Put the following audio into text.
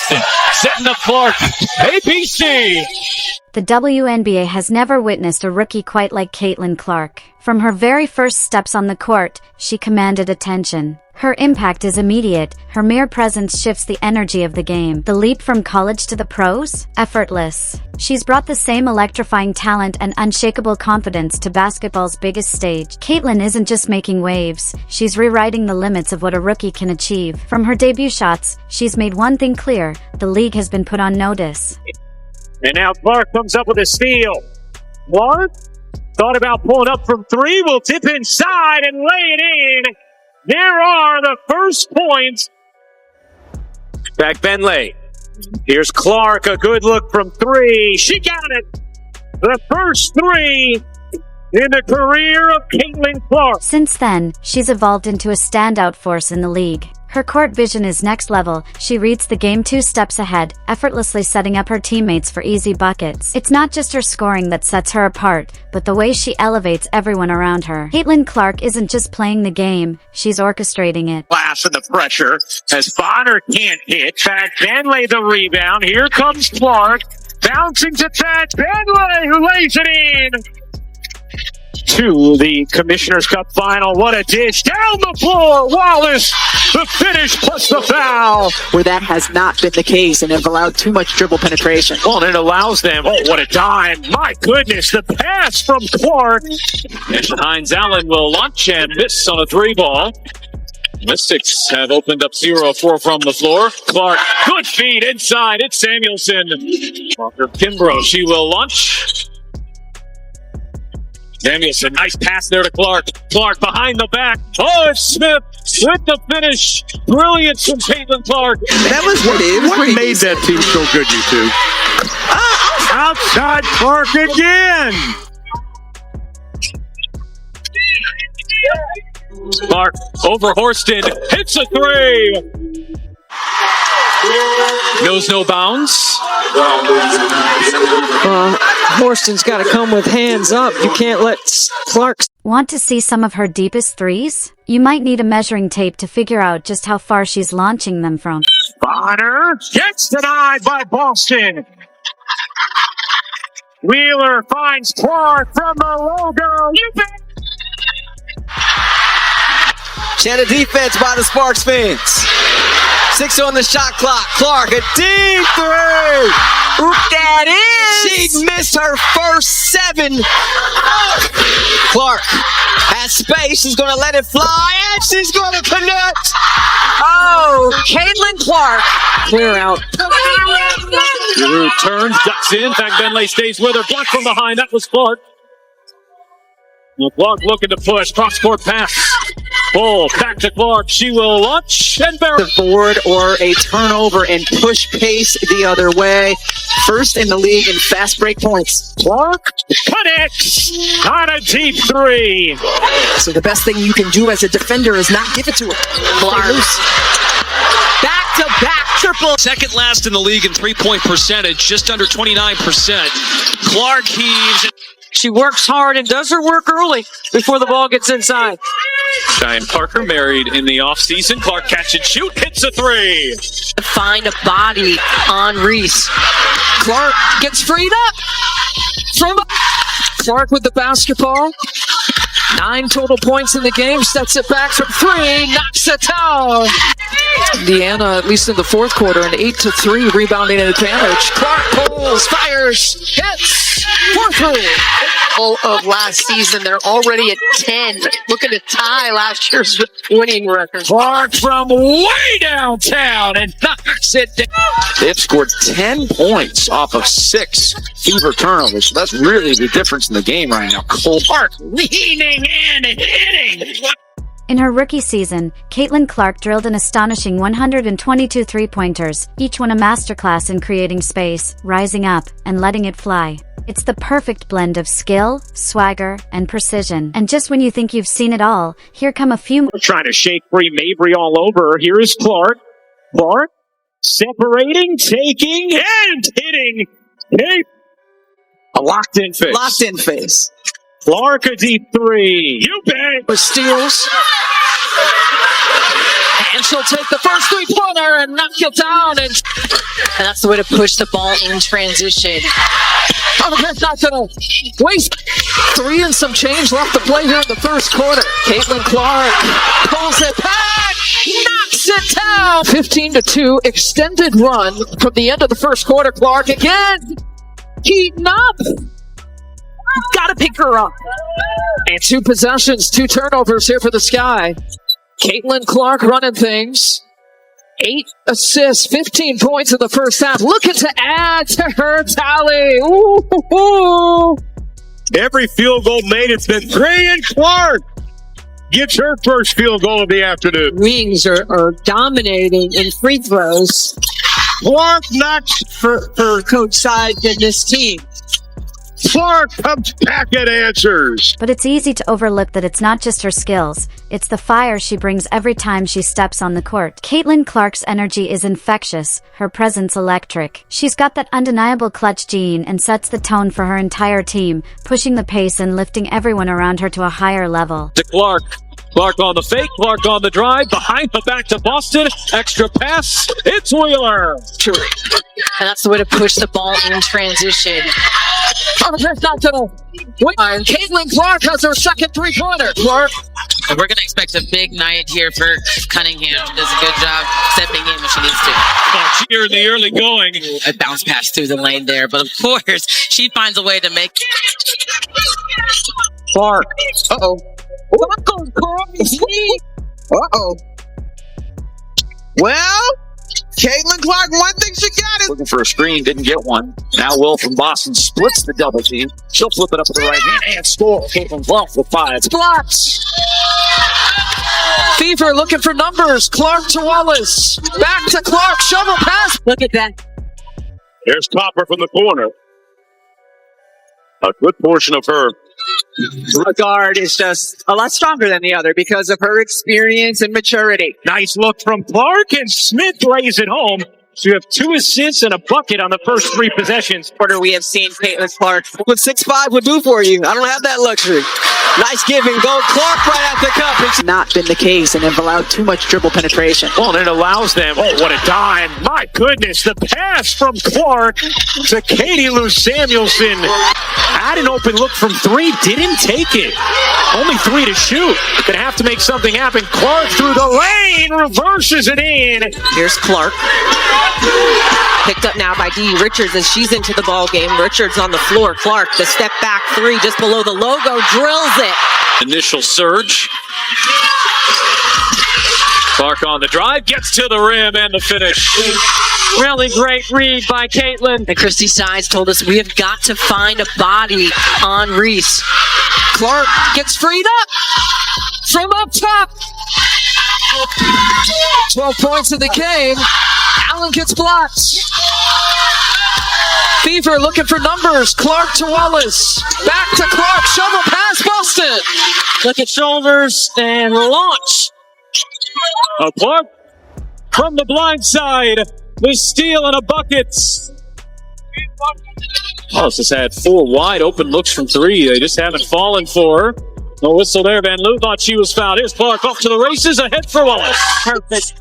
Boston. Setting up Clark. APC. The WNBA has never witnessed a rookie quite like Caitlin Clark. From her very first steps on the court, she commanded attention. Her impact is immediate, her mere presence shifts the energy of the game. The leap from college to the pros? Effortless. She's brought the same electrifying talent and unshakable confidence to basketball's biggest stage. Caitlin isn't just making waves, she's rewriting the limits of what a rookie can achieve. From her debut shots, she's made one thing clear: the league has been put on notice. And now Clark comes up with a steal. Clark thought about pulling up from three, will tip inside and lay it in. There are the first points. Back Benley. Here's Clark, a good look from three. She got it. The first three in the career of Caitlin Clark. Since then, she's evolved into a standout force in the league. Her court vision is next level. She reads the game 2 steps ahead, effortlessly setting up her teammates for easy buckets. It's not just her scoring that sets her apart, but the way she elevates everyone around her. Caitlin Clark isn't just playing the game, she's orchestrating it. Class in the pressure as Bonner can't hit. Back Benley the rebound. Here comes Clark. Bouncing to Thad Benley, who lays it in. To the Commissioner's Cup final. What a dish. Down the floor. Wallace, the finish plus the foul. Where that has not been the case and have allowed too much dribble penetration. Well, and it allows them. Oh, what a dime. My goodness, the pass from Clark. And Hines Allen will launch and miss on a 3-ball. Mystics have opened up 0-4 from the floor. Clark, good feed inside. It's Samuelson. Walker Kimbrough, she will launch. Samuelson, nice pass there to Clark. Clark behind the back. Oh, it's Smith with the finish. Brilliance from Caitlin Clark. That was what made that team so good, you two? Outside Clark again. Clark over Horston. Hits a 3. Knows no bounds. Horston's got to come with hands up. You can't let Clark. Want to see some of her deepest threes? You might need a measuring tape to figure out just how far she's launching them from. Bonner gets denied by Boston. Wheeler finds Clark from the logo. She had a defense by the Sparks fans. 6 on the shot clock. Clark, a deep 3. Oop, that is. She missed her first 7. Clark has space. She's going to let it fly, and she's going to connect. Oh, Caitlin Clark. Clear out. Giroux turns, ducks in. Back Benley stays with her. Blocked from behind. That was Clark. Clark looking to push. Cross-court pass. Bull back to Clark. She will launch and bury The board or a turnover and push pace the other way. First in the league in fast break points. Clark connects on a deep 3. So the best thing you can do as a defender is not give it to her. Clark. Back-to-back triple. Second last in the league in three-point percentage, just under 29%. Clark heaves. She works hard and does her work early before the ball gets inside. Diane Parker married in the offseason. Clark catch and shoot, hits a 3. Find a body on Reese. Clark gets freed up. Clark with the basketball. 9 total points in the game. Sets it back from 3. Knocks it down. Indiana, at least in the fourth quarter, an 8-3 rebounding advantage. Clark pulls, fires, hits. 4-3. All of last season, they're already at 10. Looking to tie last year's winning record. Clark from way downtown and knocks it down. They've scored 10 points off of 6 fever turnovers. So that's really the difference in the game right now. Clark leaning and hitting. In her rookie season, Caitlin Clark drilled an astonishing 122 three-pointers, each one a masterclass in creating space, rising up, and letting it fly. It's the perfect blend of skill, swagger, and precision. And just when you think you've seen it all, here come a few more. Trying to shake free Mabry all over. Here is Clark. Clark separating, taking, and hitting. A locked-in face. Locked-in face. Clark, a deep 3. You bet. With steals. And she'll take the first three-pointer and knock it down. And that's the way to push the ball in transition. That's not going to waste 3 and some change left to play here in the first quarter. Caitlin Clark pulls it back, knocks it down. 15-2, extended run from the end of the first quarter. Clark again, heating up. Gotta pick her up. And 2 possessions, 2 turnovers here for the Sky. Caitlin Clark running things. 8 assists, 15 points in the first half. Looking to add to her tally. Ooh. Every field goal made, it's been 3, and Clark gets her first field goal of the afternoon. Wings are dominating in free throws. Clark knocks For Coach Side and this team. Clark comes back and answers. But it's easy to overlook that it's not just her skills, it's the fire she brings every time she steps on the court. Caitlin Clark's energy is infectious, her presence electric. She's got that undeniable clutch gene and sets the tone for her entire team, pushing the pace and lifting everyone around her to a higher level. To Clark. Clark on the fake, Clark on the drive, behind the back to Boston, extra pass, it's Wheeler. And that's the way to push the ball in transition. That's not going to win. And Caitlin Clark has her second three-pointer. Clark. And we're going to expect a big night here for Cunningham. She does a good job stepping in when she needs to. Here in the early going. A bounce pass through the lane there, but of course, she finds a way to make. Clark. Uh-oh. Well, Caitlin Clark, one thing she got is Looking for a screen, didn't get one. Now Will from Boston splits the double team. She'll flip it up to the right hand and score. Caitlin Clark with 5. Blocks. Fever looking for numbers. Clark to Wallace. Back to Clark. Shovel pass. Look at that. There's Copper from the corner. A good portion of her. the guard is just a lot stronger than the other because of her experience and maturity. Nice look from Clark, and Smith lays it home. So you have 2 assists and a bucket on the first 3 possessions. Quarter we have seen Caitlin Clark. What 6'5" would do for you. I don't have that luxury. Nice give and go. Clark right at the cup. It's not been the case and have allowed too much dribble penetration. Well, and it allows them. Oh, what a dime. My goodness, the pass from Clark to Katie Lou Samuelson. Had an open look from 3, didn't take it. Only 3 to shoot. Gonna have to make something happen. Clark through the lane, reverses it in. Here's Clark. Picked up now by Dee Richards as she's into the ball game. Richards on the floor. Clark, the step back 3 just below the logo, drills it. Initial surge. Clark on the drive, gets to the rim and the finish. Really great read by Caitlin. And Christy Sides told us we have got to find a body on Reese. Clark gets freed up from up top. 12 points in the game. Allen gets blocked. Fever looking for numbers. Clark to Wallace. Back to Clark. Shovel pass Boston. Look at shoulders and launch. Clark from the blind side. The steal and a bucket. Wallace has had 4 wide open looks from 3. They just haven't fallen for her. No whistle there. Van Loo thought she was fouled. Here's Clark off to the races. Ahead for Wallace. Perfect.